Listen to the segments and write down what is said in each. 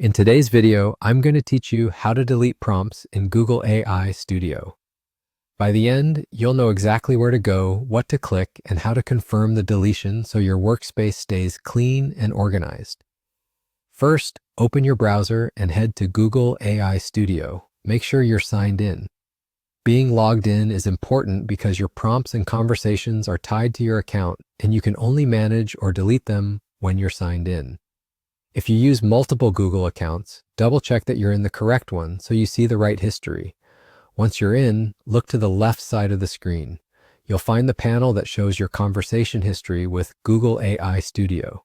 In today's video, I'm going to teach you how to delete prompts in Google AI Studio. By the end, you'll know exactly where to go, what to click, and how to confirm the deletion so your workspace stays clean and organized. First, open your browser and head to Google AI Studio. Make sure you're signed in. Being logged in is important because your prompts and conversations are tied to your account, and you can only manage or delete them when you're signed in. If you use multiple Google accounts, double-check that you're in the correct one so you see the right history. Once you're in, look to the left side of the screen. You'll find the panel that shows your conversation history with Google AI Studio.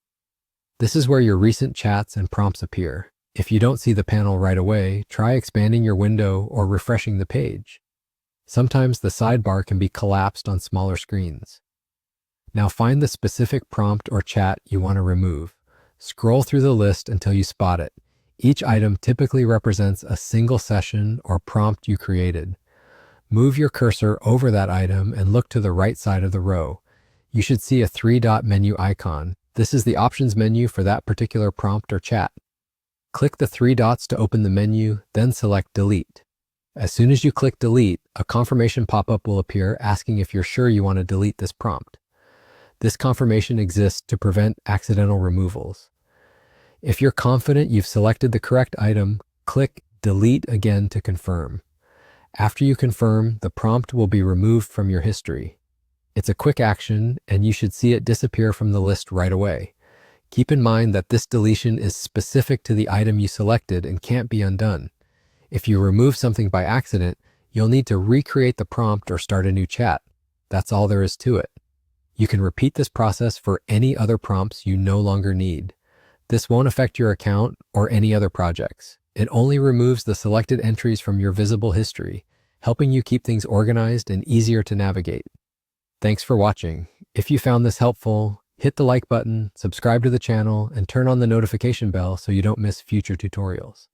This is where your recent chats and prompts appear. If you don't see the panel right away, try expanding your window or refreshing the page. Sometimes the sidebar can be collapsed on smaller screens. Now find the specific prompt or chat you want to remove. Scroll through the list until you spot it. Each item typically represents a single session or prompt you created. Move your cursor over that item and look to the right side of the row. You should see a three-dot menu icon. This is the options menu for that particular prompt or chat. Click the three dots to open the menu, then select Delete. As soon as you click Delete, a confirmation pop-up will appear asking if you're sure you want to delete this prompt. This confirmation exists to prevent accidental removals. If you're confident you've selected the correct item, click Delete again to confirm. After you confirm, the prompt will be removed from your history. It's a quick action, and you should see it disappear from the list right away. Keep in mind that this deletion is specific to the item you selected and can't be undone. If you remove something by accident, you'll need to recreate the prompt or start a new chat. That's all there is to it. You can repeat this process for any other prompts you no longer need. This won't affect your account or any other projects. It only removes the selected entries from your visible history, helping you keep things organized and easier to navigate. Thanks for watching. If you found this helpful, hit the like button, subscribe to the channel, and turn on the notification bell so you don't miss future tutorials.